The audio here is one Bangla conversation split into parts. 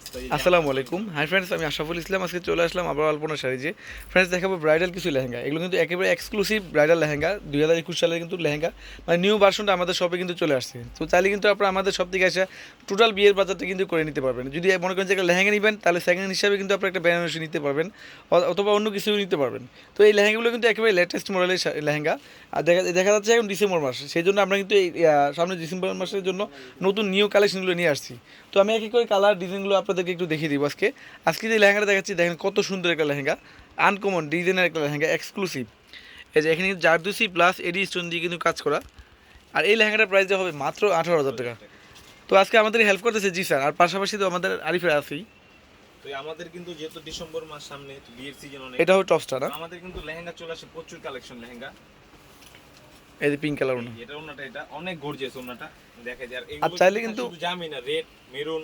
আসসালামু আলাইকুম। হাই ফ্রেন্ডস, আমি আশরাফুল ইসলাম। আজকে চলে আসলাম আবার আলপনা শাড়িজে। ফ্রেন্ডস, দেখাবো ব্রাইডাল কিছু লেহেঙ্গা। এগুলো কিন্তু একেবারে এক্সক্লুসিভ ব্রাইডাল লেহেঙ্গা। 2021 সালের কিন্তু লেহেঙ্গা, মানে নিউ ভার্সনটা আমাদের শপে কিন্তু চলে আসছে। তো চাইলে কিন্তু আপনারা আমাদের শপ থেকে এসে টোটাল বিয়ের বাজারটা কিন্তু করে নিতে পারবেন। যদি মনে করেন যে একটা লেহেঙ্গা নেবেন, তাহলে সেকেন্ড হ্যান্ড হিসাবে কিন্তু আপনারা একটা বেনারসি নিতে পারবেন, অথবা অন্য কিছু নিতে পারবেন। তো এই লেহেঙ্গাগুলো কিন্তু একেবারে লেটেস্ট মডেলের লেহেঙ্গা। আর দেখা যাচ্ছে এখন ডিসেম্বর মাস, সেই জন্য আমরা কিন্তু এই সামনে ডিসেম্বর মাসের জন্য নতুন নিউ কালেকশনগুলো নিয়ে আসছি। তো আমি এক এক করে কালার ডিজাইনগুলো আপনাদেরকে একটু দেখিয়ে দিব আজকে যে লেহেঙ্গাটা দেখাচ্ছি, দেখেন কত সুন্দর একটা লেহেঙ্গা, আনকমন ডিজাইনের একটা লেহেঙ্গা, এক্সক্লুসিভ। এই যে এখানে কিন্তু জারদুসি প্লাস এডি স্টোন দিয়ে কিন্তু কাজ করা। আর এই লেহেঙ্গাটার প্রাইস হবে মাত্র 18,000 টাকা। তো আজকে আমাদের হেল্প করতেছে জি স্যার, আর পাশাপাশি তো আমাদের আরিফের আছেই। তো আমাদের কিন্তু যেহেতু ডিসেম্বর মাস সামনে, বিয়ের সিজন অনেক, এটা হবে টপসটা না? আমাদের কিন্তু লেহেঙ্গা চলে আসে, প্রচুর কালেকশন লেহেঙ্গা। এই যে পিঙ্ক কালার ওনা, এটা ওনাটা, এটা অনেক গর্জিয়াস ওনাটা, দেখে যায়। আর আর এগুলো চাইলে কিন্তু শুধু জামি না, রেড, মেরুন,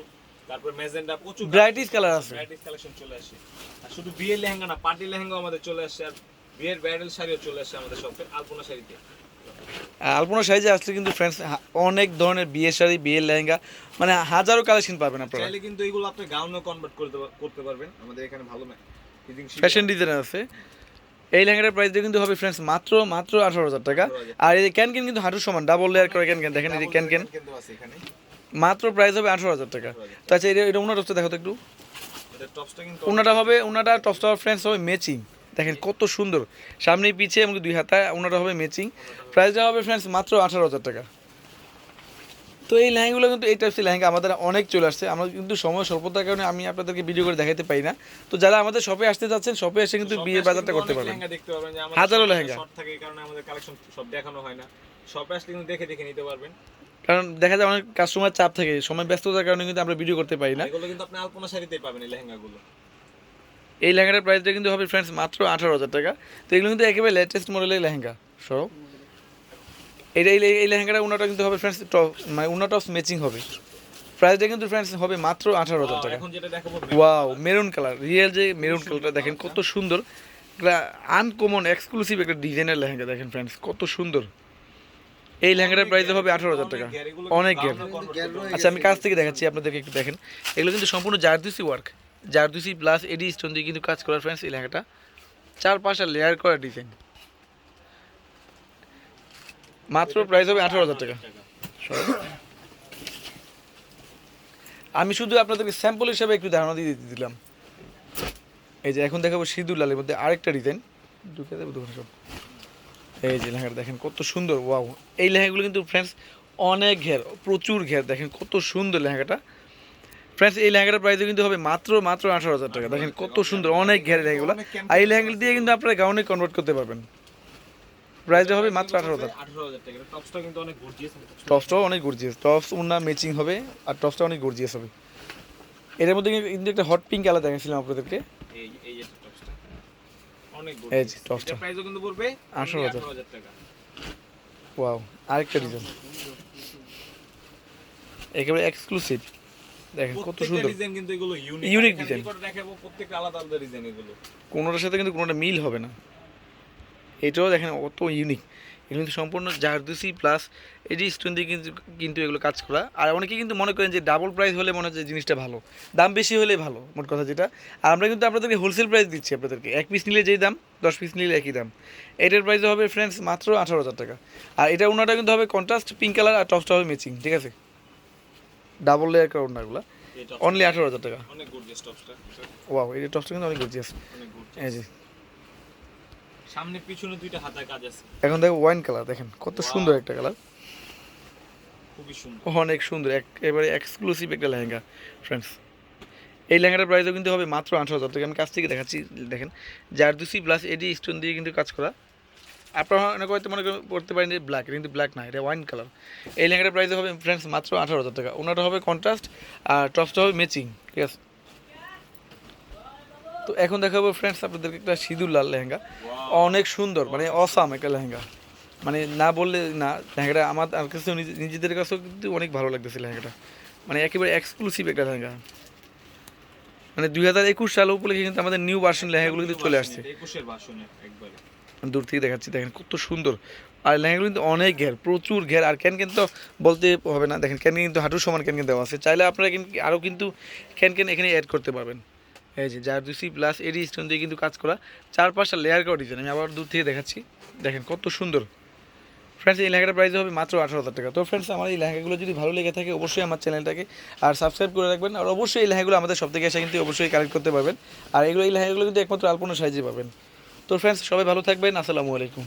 তারপর ম্যাজেন্ডা, প্রচুর ভ্যারাইটিস কালার আছে। ভ্যারাইটিস কালেকশন চলে আসে। আর শুধু বিয়ের লেহেঙ্গা না, পার্টি লেহেঙ্গাও আমাদের চলে আসে, আর বিয়ের ব্রাইডাল শাড়িও চলে আসে আমাদের শপে, আলপনা শাড়িতে। আলপনা সাইজে আসলে কিন্তু ফ্রেন্ডস অনেক ধরনের বিয়ের শাড়ি, বিয়ের লেহেঙ্গা, মানে হাজারো কালেকশন পাবেন আপনারা। চাইলে কিন্তু এগুলো আপনি গাউনে কনভার্ট করতে পারবেন, আমাদের এখানে ভালো ফ্যাশন ডিজাইনার আছে। এই লেহেঙ্গাটার প্রাইসটা কিন্তু হবে ফ্রেন্ডস মাত্র 18,000 টাকা। আর এই ক্যানকেন কিন্তু হাঁটুর সমান, ডাবল লেয়ার করে ক্যানকেন, দেখেন এই যে ক্যানকেন, মাত্র প্রাইস হবে 18,000 টাকা। তো আচ্ছা, এটা ওনার টপসটা দেখো তো একটু। ওনাটা হবে, ওনাটা টপসটা ফ্রেন্ডস হবে ম্যাচিং, দেখেন কত সুন্দর, সামনে পিছিয়ে এবং দুই হাতা ওনাটা হবে ম্যাচিং। প্রাইসটা হবে ফ্রেন্ডস মাত্র 18,000 টাকা। তো এই লেহেঙ্গাগুলো কিন্তু, এই টাইপসের লেহেঙ্গা আমাদের অনেক চলে আসছে। আমরা কিন্তু সময় স্বল্পতার কারণে আমি আপনাদেরকে ভিডিও করে দেখাতে পারি না। তো যারা আমাদের শপে আসতে যাচ্ছেন, শপে এসে কিন্তু বিয়ের বাজারটা করতে পারবেন। হাজারো লেহেঙ্গা থাকে, এই কারণে আমাদের কালেকশন সব দেখানো হয় না। শপে আসলে কিন্তু দেখে দেখে নিতে পারবেন, কারণ দেখা যায় অনেক কাস্টমার চাপ থাকে, সময় ব্যস্ততার কারণে কিন্তু আমরা ভিডিও করতে পারি না। এগুলো কিন্তু আপনি আলপনা শাড়িতেই পাবেন এই লেহেঙ্গাগুলো। এই লেহেঙ্গাটার প্রাইসটা কিন্তু হবে ফ্রেন্ডস মাত্র 18,000 টাকা। তো এগুলো কিন্তু একেবারে লেটেস্ট মডেলের লেহেঙ্গা সহ। এই লেহেঙ্গাটা উনাটা কিন্তু হবে ফ্রেন্ডস, মানে উনা টপস ম্যাচিং হবে। প্রাইসটা কিন্তু ফ্রেন্ডস হবে মাত্র 18,000 টাকা। এখন যেটা দেখাবো, ওয়াও, মেরুন কালার, রিয়েল যে মেরুন কালারটা দেখেন কত সুন্দর, একটা আনকমন এক্সক্লুসিভ একটা ডিজাইনের লেহেঙ্গা, দেখেন ফ্রেন্ডস কত সুন্দর। এই লেহেঙ্গাটার প্রাইস হবে 18,000 টাকা, অনেক গের। আচ্ছা, আমি কাছ থেকে দেখাচ্ছি আপনাদেরকে, একটু দেখেন। এগুলো কিন্তু সম্পূর্ণ জারদুসি ওয়ার্ক, জারদুসি প্লাস এডি স্টোন দিয়ে কিন্তু কাজ করা ফ্রেন্ডস। এই লেহেঙ্গাটা 4-5টা লেয়ার করা ডিজাইন, মাত্র প্রাইস হবে 18,000 টাকা। আমি শুধু আপনাদেরকে স্যাম্পল হিসাবে একটু ধারণা দিয়ে দিলাম। এই যে এখন দেখাবো সিঁদুর লালের মধ্যে আরেকটা ডিজাইন, ঢুকে দেবো দোকানে সব। এই যে লেহেঙ্গাটা দেখেন কত সুন্দর, ওয়াও। এই লেহেঙ্গাগুলো কিন্তু ফ্রেন্ডস অনেক ঘের, প্রচুর ঘের, দেখেন কত সুন্দর লেহেঙ্গাটা। ফ্রেন্ডস, এই লেহেঙ্গাটার প্রাইস কিন্তু হবে মাত্র 18,000 টাকা। দেখেন কত সুন্দর, অনেক ঘের লেহেঙ্গাগুলো। আর এই লেহেঙ্গা দিয়ে কিন্তু আপনারা গাউনে কনভার্ট করতে পারবেন। প্রাইসটা হবে মাত্র 18,000 টাকা। টপসটা কিন্তু অনেক গর্জিয়াস, টপসটাও অনেক গর্জিয়াস, টপস উন্না ম্যাচিং হবে, আর টপসটা অনেক গর্জিয়াস হবে। এটার মধ্যে কিন্তু একটা হট পিঙ্ক কালার দেখাচ্ছিলাম আপনাদেরকে। এই যে টপসটা অনেক এই গর্জিয়াস, যে টপসটা এটার প্রাইসও কিন্তু পড়বে 18,000 টাকা। ওয়াও, আরেকটা ডিজাইন একেবারে এক্সক্লুসিভ, দেখেন কত সুন্দর ডিজাইন, কিন্তু এগুলো ইউনিক ডিজাইন, দেখাবো প্রত্যেকটা আলাদা আলাদা ডিজাইন। এগুলো কোনোটার সাথে কিন্তু কোনোটা মিল হবে না। এটাও দেখেন কত ইউনিক। এগুলো কিন্তু সম্পূর্ণ জারদুসি প্লাস এডি স্টোন দিয়ে কিন্তু কিন্তু এগুলো কাজ করা। আর অনেকে কিন্তু মনে করেন যে ডাবল প্রাইস হলে মনে হচ্ছে জিনিসটা ভালো, দাম বেশি হলে ভালো, মোট কথা যেটা। আর আমরা কিন্তু আপনাদেরকে হোলসেল প্রাইস দিচ্ছি আপনাদেরকে, 1 পিস নিলে যেই দাম, 10 পিস নিলে একই দাম। এটার প্রাইস হবে ফ্রেন্ডস মাত্র 18,000 টাকা। আর এটা ওনাটা কিন্তু হবে কন্ট্রাস্ট পিঙ্ক কালার, আর টপসটা হবে ম্যাচিং, ঠিক আছে? ডাবল লেয়ার করা ওনাগুলো, অনলি 18,000 টাকা। অনেক গর্জিয়াস টপসটা। ওয়াও, এই টপসটা কিন্তু অনেক গর্জিয়াস। অনেক এই গর্জিয়াস, যে সামনে পিছনে দুইটা হাতায় কাজ আছে। এখন দেখো ওয়াইন কালার, দেখেন কত সুন্দর একটা কালার, খুবই সুন্দর, অনেক সুন্দর, একেবারে এক্সক্লুসিভ একটা লেহেঙ্গা ফ্রেন্ডস। এই লেহেঙ্গাটার প্রাইসও কিন্তু হবে মাত্র 18,000 টাকা। আমি কাছ থেকে দেখাচ্ছি, দেখেন জারদুসি প্লাস এডি স্টোন দিয়ে কিন্তু কাজ করা। আপনারা অনেক হয়তো মনে করতে পারেন যে ব্ল্যাক, কিন্তু ব্ল্যাক না, এটা ওয়াইন কালার। এই লেহেঙ্গাটার প্রাইস হবে ফ্রেন্ডস মাত্র 18,000 টাকা। ওনাটা হবে কন্ট্রাস্ট, আর টপসটা হবে ম্যাচিং, ঠিক আছে? তো এখন দেখাবো ফ্রেন্ডস আপনাদেরকে একটা সিঁদুর লাল লেহেঙ্গা, অনেক সুন্দর, মানে অসাম একটা লেহেঙ্গা, মানে না বললে না। লেহেঙ্গাটা আমার কাছে নিজেদের কাছেও কিন্তু অনেক ভালো লাগতেছে লেহেঙ্গাটা, মানে একেবারে এক্সক্লুসিভ একটা লেহেঙ্গা। মানে 2021 সাল উপলক্ষে কিন্তু আমাদের নিউ ভার্সন লেহেঙ্গাগুলো কিন্তু চলে আসছে। 21 এর ভার্সনের একবারে দূর থেকে দেখাচ্ছি, দেখেন কত সুন্দর, আর লেহেঙ্গাগুলো কিন্তু অনেক ঘের, প্রচুর ঘের। আর ক্যান তো বলতে হবে না, দেখেন ক্যান কিন্তু হাঁটুর সমান ক্যান দেওয়া আছে। চাইলে আপনারা কিন্তু আরও কিন্তু ক্যান এখানে অ্যাড করতে পারবেন। এই যে জারদুসি প্লাস এডি স্টোন দিয়ে কিন্তু কাজ করা, 4-5টা লেয়ার করা ডিজাইন। আমি আবার দূর থেকে দেখাচ্ছি, দেখেন কত সুন্দর। ফ্রেন্ডস এই লেহেঙ্গাটার প্রাইস হবে মাত্র 18,000 টাকা। তো ফ্রেন্ডস আমার এই লেহেঙ্গাগুলো যদি ভালো লেগে থাকে অবশ্যই আমার চ্যানেলটাকে আর সাবস্ক্রাইব করে রাখবেন। আর অবশ্যই এই লেহেঙ্গাগুলো আমাদের সব থেকে এসে কিন্তু অবশ্যই কালেক্ট করতে পারবেন। আর এই লেহেঙ্গাগুলো কিন্তু একমাত্র আলপনা সাইজে পাবেন। তো ফ্রেন্ডস সবাই ভালো থাকবেন, আসসালামু আলাইকুম।